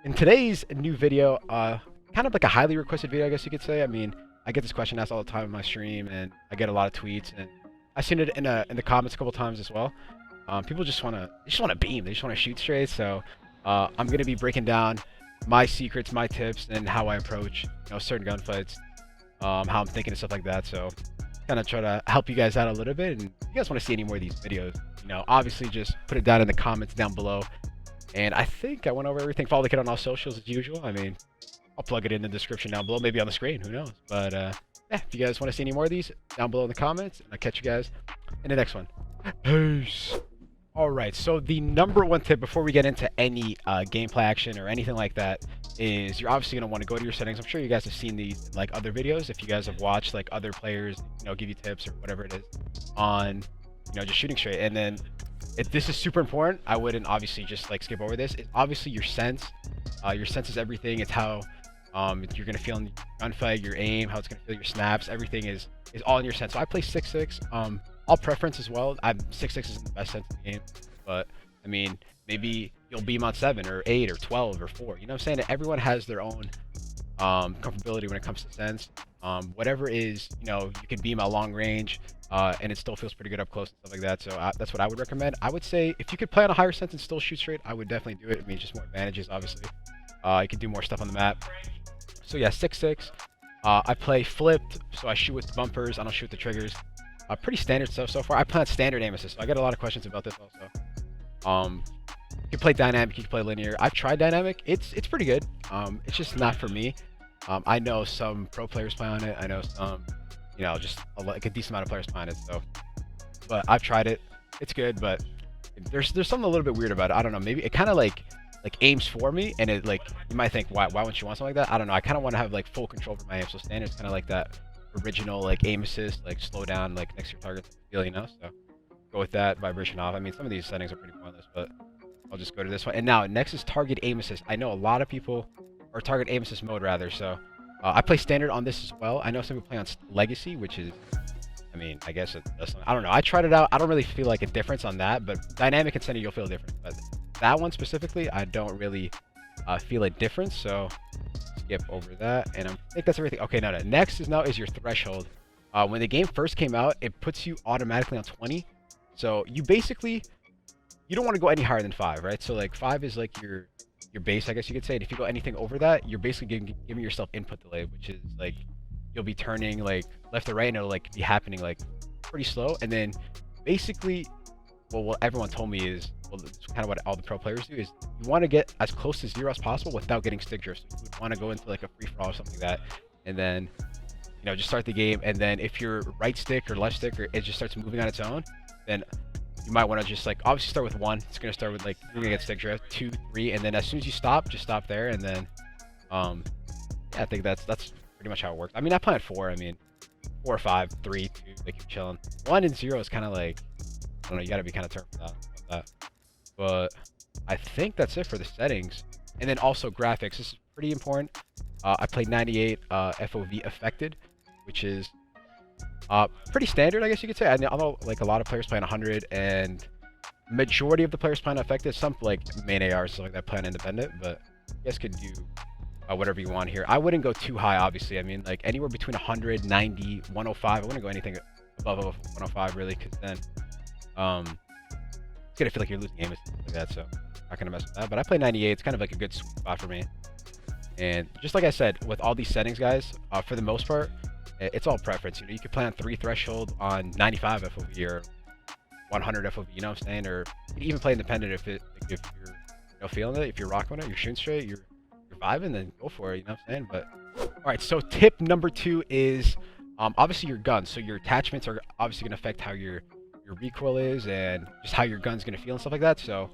In today's new video, kind of like a highly requested video, I guess you could say. I mean, I get this question asked all the time on my stream, and I get a lot of tweets, and I've seen it in the comments a couple times as well. People just wanna beam, they just wanna shoot straight. So, I'm gonna be breaking down my secrets, my tips, and how I approach certain gunfights, how I'm thinking and stuff like that. So, kind of try to help you guys out a little bit. And if you guys want to see any more of these videos, obviously just put it down in the comments down below. And I think I went over everything. Follow the kid on all socials as usual. I mean, I'll plug it in the description down below, maybe on the screen, who knows. But yeah, if you guys want to see any more of these, down below in the comments, and I'll catch you guys in the next one. Peace. All right, so the number one tip before we get into any gameplay action or anything like that is you're obviously going to want to go to your settings. I'm sure you guys have seen these in, like, other videos. If you guys have watched like other players, give you tips or whatever it is on, just shooting straight. And then if this is super important, I wouldn't obviously just like skip over this. It's obviously your sense. Your sense is everything. It's how you're going to feel in the gunfight, your aim, how it's going to feel your snaps. Everything is all in your sense. So I play 6.6. All preference as well. 6.6 isn't the best sense of the game, but I mean, maybe you'll beam on 7 or 8 or 12 or 4. You know what I'm saying? Everyone has their own comfortability when it comes to sense. Whatever is, you can beam at long range, and it still feels pretty good up close and stuff like that. So that's what I would recommend. I would say if you could play on a higher sense and still shoot straight, I would definitely do it. I mean, just more advantages, obviously. You can do more stuff on the map. So yeah, 6.6. I play flipped, so I shoot with bumpers. I don't shoot with the triggers. Pretty standard stuff so far. I play on standard aim assist, so I get a lot of questions about this also. You can play dynamic, you can play linear. I've tried dynamic. It's pretty good. It's just not for me. I know some pro players play on it. I know some, just like a decent amount of players play on it. So, but I've tried it. It's good, but there's something a little bit weird about it. I don't know. Maybe it kind of like aims for me, and it like you might think why wouldn't you want something like that? I don't know. I kind of want to have like full control over my aim. So standard's kind of like that original like aim assist, like slow down like next to your target feel, so go with that. Vibration off. I mean, some of these settings are pretty pointless, but I'll just go to this one. And now next is target aim assist. I know a lot of people, or target aim assist mode rather, so I play standard on this as well. I know some people play on legacy, which is, I mean, I guess I don't know. I tried it out. I don't really feel like a difference on that, but dynamic and standard you'll feel a difference. But that one specifically, I don't really feel a difference, so skip over that. And I think that's everything. Okay, no. Next is your threshold. When the game first came out, it puts you automatically on 20. So you don't want to go any higher than 5, right? So like 5 is like your base, I guess you could say. And if you go anything over that, you're basically giving yourself input delay, which is like you'll be turning like left to right, and it'll like be happening like pretty slow. And then basically, well, what everyone told me is, well, it's kind of what all the pro players do, is you want to get as close to 0 as possible without getting stick drift. So you would want to go into like a free for all or something like that, and then just start the game. And then if your right stick or left stick, or it just starts moving on its own, then you might want to just like obviously start with 1. It's gonna start with like you're gonna get stick drift, 2, 3, and then as soon as you stop, just stop there. And then yeah, I think that's pretty much how it works. I mean, I play at 4. I mean, 4 or 5, 3, 2, like you're chilling. 1 and 0 is kind of like, I don't know, you gotta be kind of turned for that. But I think that's it for the settings. And then also graphics. This is pretty important. I played 98 FOV affected, which is pretty standard, I guess you could say. I know like a lot of players playing 100, and majority of the players playing affected. Some like main ARs stuff like that playing independent, but you guys could do whatever you want here. I wouldn't go too high, obviously. I mean, like anywhere between 100, 90, 105. I wouldn't go anything above 105 really, because then it's gonna feel like you're losing aim and stuff like that. So I'm not gonna mess with that. But I play 98. It's kind of like a good sweet spot for me. And just like I said, with all these settings, guys, for the most part, it's all preference. You could play on 3 threshold on 95 FOV or 100 FOV. You know what I'm saying? Or you can even play independent if you're feeling it. If you're rocking it, you're shooting straight, you're vibing, then go for it. You know what I'm saying? But all right. So tip number 2 is obviously your gun. So your attachments are obviously gonna affect how your recoil is and just how your gun's gonna feel and stuff like that. So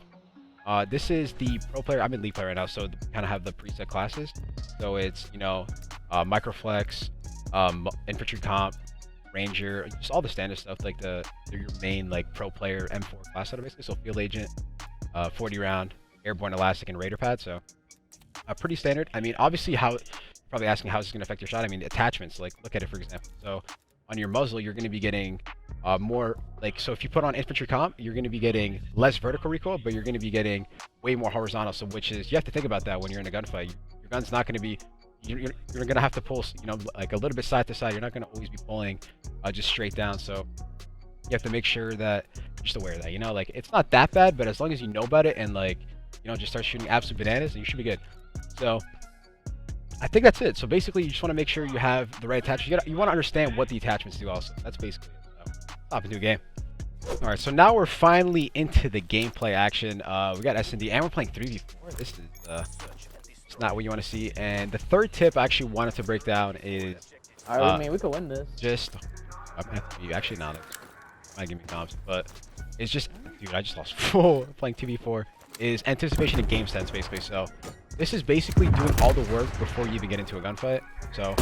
this is the pro player. I'm in league play right now, so kind of have the preset classes. So it's microflex, infantry comp, ranger, just all the standard stuff, like they're your main like pro player M4 class setup basically. So field agent, 40 round, airborne elastic, and raider pad. So pretty standard. I mean, obviously, probably asking how is this gonna affect your shot. I mean, attachments, like look at it for example. So on your muzzle, you're going to be getting more, like, so if you put on infantry comp, you're going to be getting less vertical recoil, but you're going to be getting way more horizontal. So which is, you have to think about that when you're in a gunfight. Your gun's not going to be, you're going to have to pull, you know, like a little bit side to side. You're not going to always be pulling just straight down. So you have to make sure that you're just aware of that, you know, like it's not that bad, but as long as you know about it and like, you know, just start shooting absolute bananas, and you should be good. So I think that's it. So basically, you just want to make sure you have the right attachments. You want to understand what the attachments do also. That's basically it. So, hop into a game. All right, so now we're finally into the gameplay action. We got S&D, and we're playing 3v4. This is it's not what you want to see. And the third tip I actually wanted to break down is... I mean, we could win this. Just... actually, not. Might give me comps, but it's just... Dude, I just lost full playing 2v4. Is anticipation and game sense, basically. So this is basically doing all the work before you even get into a gunfight. So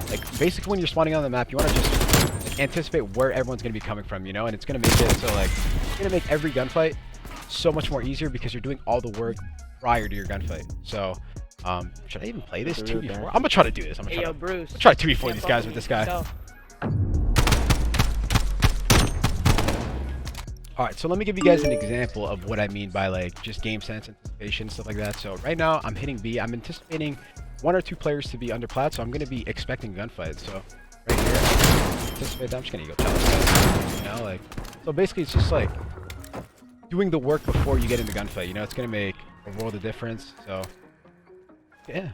like basically when you're spawning on the map, you want to just like, anticipate where everyone's going to be coming from, you know, and it's going to make it so like it's going to make every gunfight so much more easier because you're doing all the work prior to your gunfight. So should I even play this 2v4? I'm gonna try to do this. I'm gonna try to 2v4 these guys with this guy. Alright, so let me give you guys an example of what I mean by like just game sense, anticipation, stuff like that. So right now I'm hitting B. I'm anticipating 1 or 2 players to be under plat, so I'm going to be expecting gunfights. So right here, anticipate that. I'm just going to go challenge, you know, like, so basically it's just like doing the work before you get into gunfight, you know, it's going to make a world of difference. So yeah.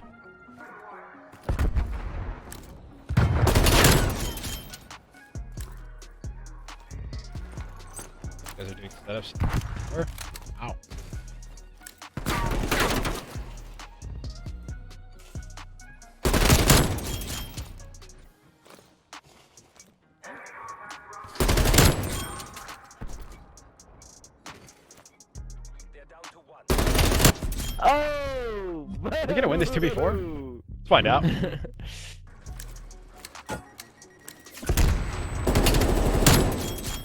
Guys are doing setups. Or, ow. Oh! Are we gonna win this 2v4? Let's find out.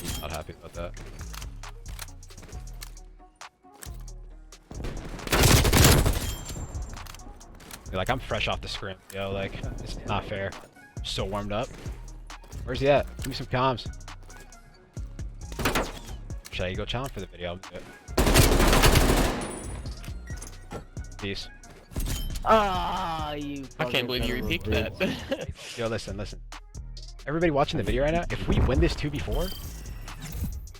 He's not happy about that. Like, I'm fresh off the scrim, yo, like, it's not fair. I'm so warmed up. Where's he at? Give me some comms. Should I go challenge for the video? I'll do it. Peace. Ah, you. I can't believe you repeat that. Yo, listen. Everybody watching the video right now, if we win this 2v4,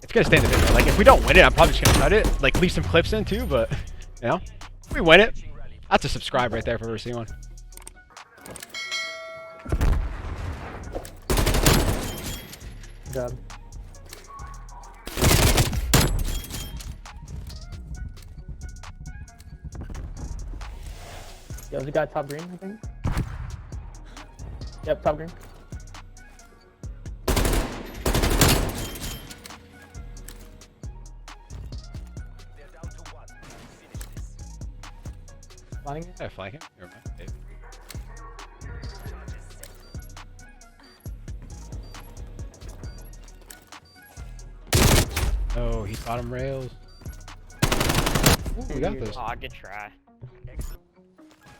it's gonna stay in the video. Like, if we don't win it, I'm probably just gonna cut it. Like, leave some clips in too, but, you know, if we win it, that's a subscribe right there if I've ever seen one. God. Yo, is the guy top green, I think? Yep, top green. Flying it? Yeah, flank him. Never mind. Hey. Oh, he bottom rails. Ooh, we got this. Oh, good try.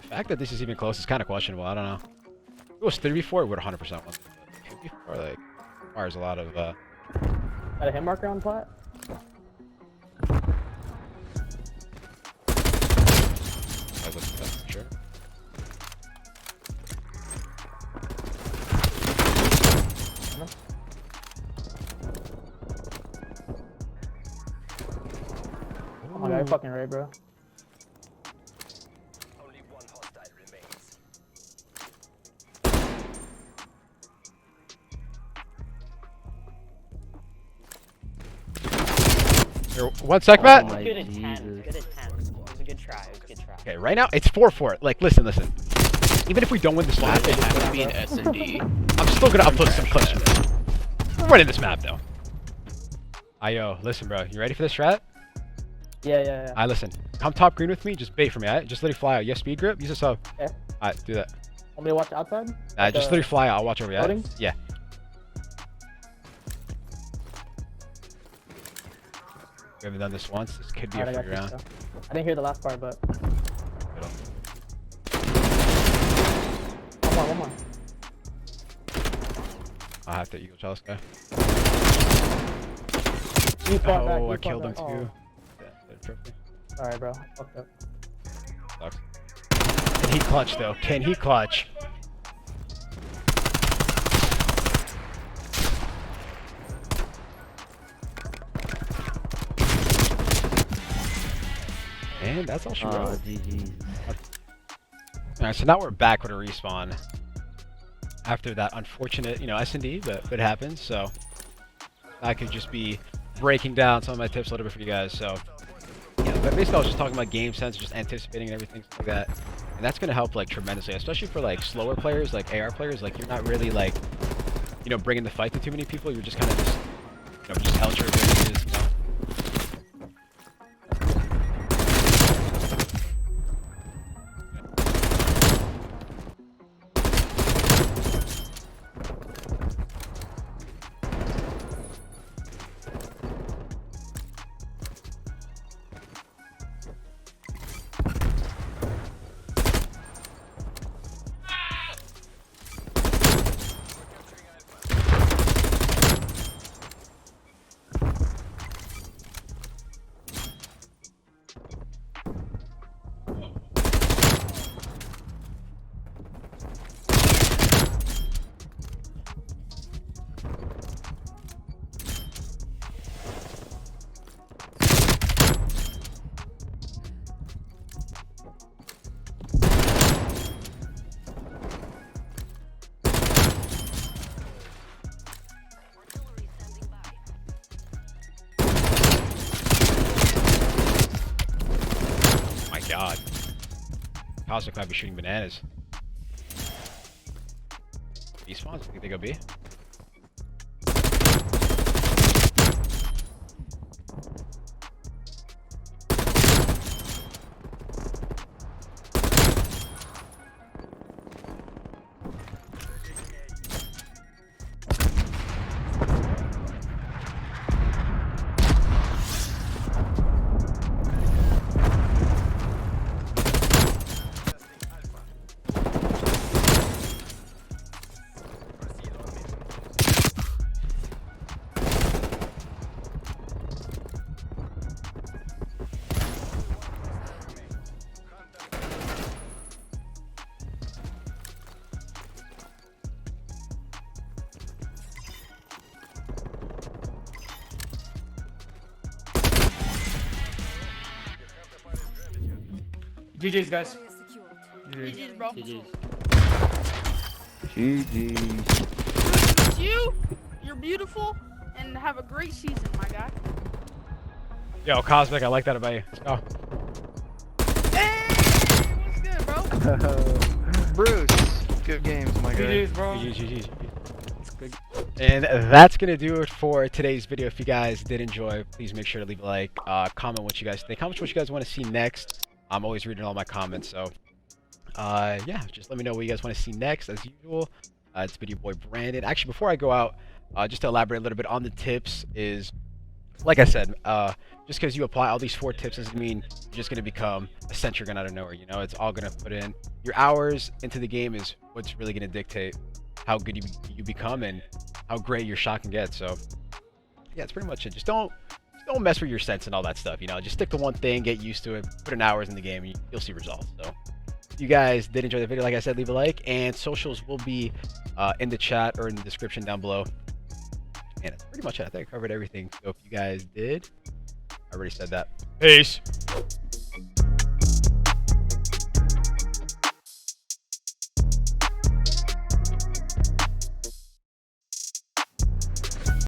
The fact that this is even close is kind of questionable. I don't know. If it was 3v4, it would 100% won. 2v4, like, requires a lot of, Got a hit marker on plat? I looked at that for sure. Oh my god, you're fucking right, bro. Only one hostile remains. Here, 1 sec, Matt. Good intent. Good intent. It was a good try. It was a good try. Okay, right now it's 4-4. Like, listen. Even if we don't win this map, It has to be an S&D. I'm still gonna upload some clips from this. We're winning this map though. Ayo, listen, bro. You ready for this strat? Yeah. Alright, listen. Come top green with me. Just bait for me. Alright, just let it fly out. Yes, speed grip. Use a sub. Yeah. Alright, do that. Want me to watch outside? Just let it fly out. I'll watch over you. Loading? Yeah. We haven't done this once. This could be Alright, a I free got round. this, I didn't hear the last part, but Good on. one more. have to Eagle Chalice guy. You fought back, Oh, you I killed him fought too. back. Yeah, trophy. Oh. Alright, bro. Fucked up. Sucks. Can he clutch though? Can he clutch? And that's all she wrote. GG. Alright, so now we're back with a respawn. After that unfortunate, S&D, but it happens, so I could just be breaking down some of my tips a little bit for you guys, so yeah, but basically I was just talking about game sense, just anticipating and everything stuff like that. And that's gonna help like tremendously, especially for like slower players, like AR players, like you're not really like, bringing the fight to too many people, you're just kind of just held your abilities, God. Cosmic might be shooting bananas. B spawns? Think they go B? GG's, guys. GG's, bro. GG. It's you. You're beautiful, and have a great season, my guy. Yo, Cosmic, I like that about you. Let's go. Hey, what's good, bro? Bruce, good games, my guy. GG's, bro. GG. And that's gonna do it for today's video. If you guys did enjoy, please make sure to leave a like, comment what you guys think, comment what you guys want to see next. I'm always reading all my comments, so yeah, just let me know what you guys want to see next. As usual, it's been your boy Brandon. Actually, before I go out, just to elaborate a little bit on the tips, is like I said, just because you apply all these 4 tips doesn't mean you're just gonna become a sentry gun out of nowhere. It's all gonna put in your hours into the game is what's really gonna dictate how good you become and how great your shot can get. So yeah, it's pretty much it. Just don't mess with your sense and all that stuff. Just stick to one thing, get used to it, put in hours in the game, and you'll see results. So if you guys did enjoy the video, like I said, leave a like, and socials will be in the chat or in the description down below. And that's pretty much it. I think I covered everything. So if you guys did, I already said that. Peace.